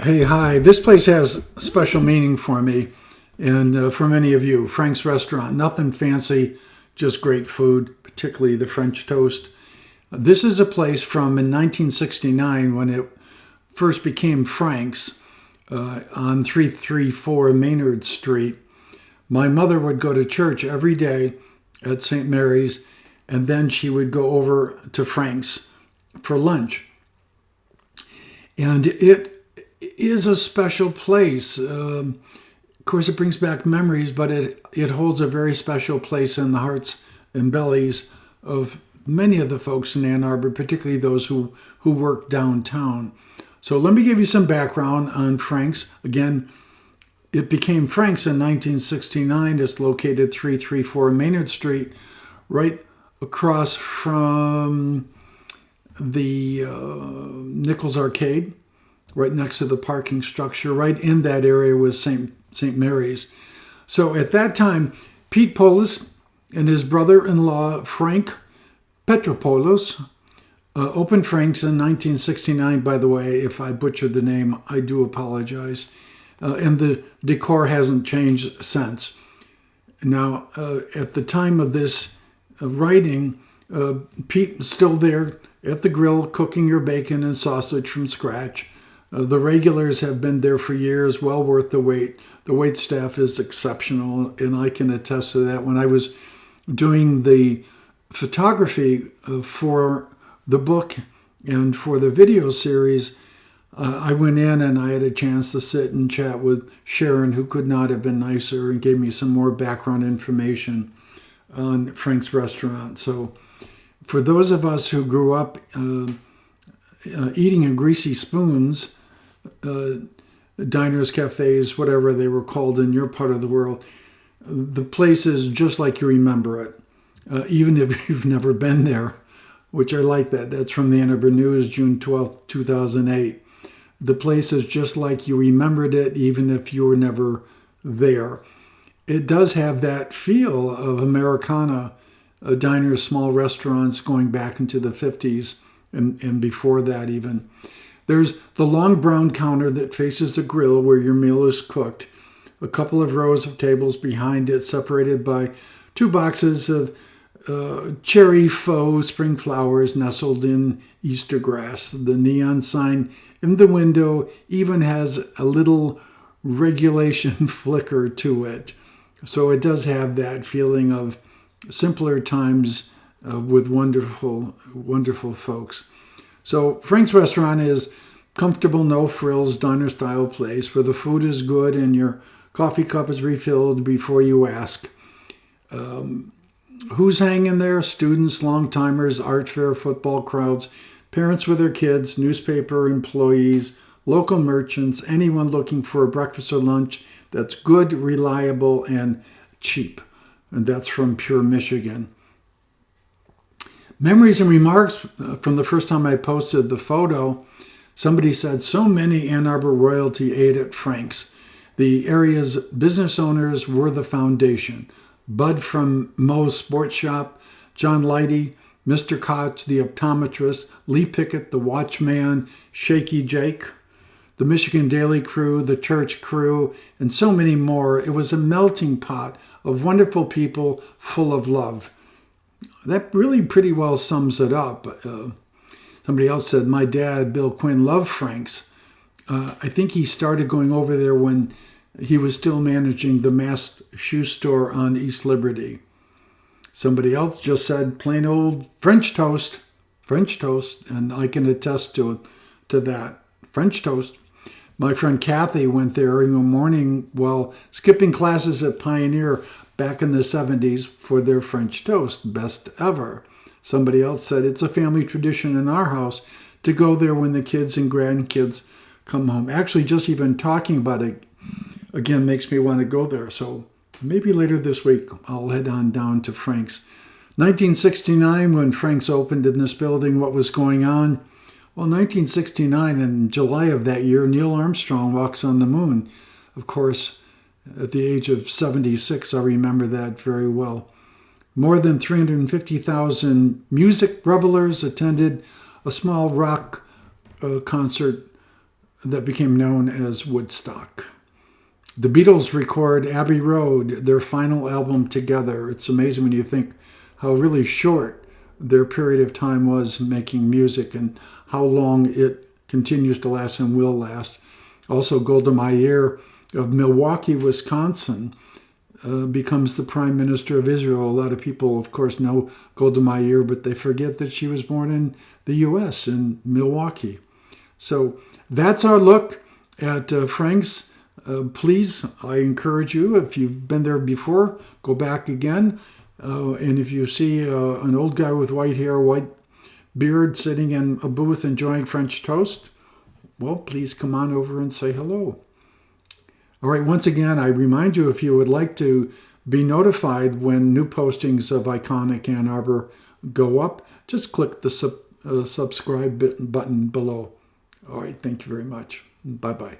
Hey, hi. This place has special meaning for me and for many of you. Frank's Restaurant, nothing fancy, just great food, particularly the French toast. This is a place from in 1969 when it first became Frank's on 334 Maynard Street. My mother would go to church every day at St. Mary's, and then she would go over to Frank's for lunch. And it is a special place. Of course, it brings back memories, but it holds a very special place in the hearts and bellies of many of the folks in Ann Arbor, particularly those who work downtown. So let me give you some background on Frank's. Again, it became Frank's in 1969. It's located 334 Maynard Street, right across from the Nichols Arcade, right next to the parking structure. Right in that area was St. Mary's. So at that time, Pete Polis and his brother-in-law, Frank Petropoulos, opened Frank's in 1969. By the way, if I butchered the name, I do apologize. And the decor hasn't changed since. Now, at the time of this writing, Pete was still there at the grill cooking your bacon and sausage from scratch. The regulars have been there for years, well worth the wait. The wait staff is exceptional, and I can attest to that. When I was doing the photography for the book and for the video series, I went in and I had a chance to sit and chat with Sharon, who could not have been nicer, and gave me some more background information on Frank's Restaurant. So for those of us who grew up eating in greasy spoons, diners, cafes, whatever they were called in your part of the world, the place is just like you remember it, even if you've never been there, which I like that. That's from the Ann Arbor News, June 12th, 2008. The place is just like you remembered it, even if you were never there. It does have that feel of Americana diners, small restaurants going back into the 50s and before that even. There's the long brown counter that faces the grill where your meal is cooked. A couple of rows of tables behind it, separated by two boxes of cherry faux spring flowers nestled in Easter grass. The neon sign in the window even has a little regulation flicker to it. So it does have that feeling of simpler times with wonderful, wonderful folks. So Frank's Restaurant is comfortable, no frills, diner style place where the food is good and your coffee cup is refilled before you ask. Who's hanging there? Students, long timers, art fair, football crowds, parents with their kids, newspaper employees, local merchants, anyone looking for a breakfast or lunch that's good, reliable, and cheap. And that's from Pure, Michigan. Memories and remarks from the first time I posted the photo. Somebody said, so many Ann Arbor royalty ate at Frank's. The area's business owners were the foundation. Bud from Moe's Sports Shop, John Leidy, Mr. Koch, the optometrist, Lee Pickett, the watchman, Shaky Jake, the Michigan Daily crew, the church crew, and so many more. It was a melting pot of wonderful people full of love. That really pretty well sums it up. Somebody else said, my dad, Bill Quinn, loved Frank's. I think he started going over there when he was still managing the Mass Shoe Store on East Liberty. Somebody else just said, plain old French toast, and I can attest to that. French toast. My friend Kathy went there in the morning while skipping classes at Pioneer back in the 70s for their French toast. Best ever. Somebody else said, it's a family tradition in our house to go there when the kids and grandkids come home. Actually, just even talking about it, again, makes me want to go there. So maybe later this week, I'll head on down to Frank's. 1969, when Frank's opened in this building, what was going on? Well, 1969, in July of that year, Neil Armstrong walks on the moon. Of course, at the age of 76, I remember that very well. More than 350,000 music revelers attended a small rock concert that became known as Woodstock. The Beatles record Abbey Road, their final album together. It's amazing when you think how really short their period of time was making music and how long it continues to last and will last. Also, Golda Meir of Milwaukee, Wisconsin, becomes the Prime Minister of Israel. A lot of people, of course, know Golda Meir, but they forget that she was born in the U.S., in Milwaukee. So that's our look at Frank's. Please, I encourage you, if you've been there before, go back again. And if you see an old guy with white hair, white beard, sitting in a booth enjoying French toast, well, please come on over and say hello. All right, once again, I remind you, if you would like to be notified when new postings of Iconic Ann Arbor go up, just click the subscribe button below. All right, thank you very much. Bye-bye.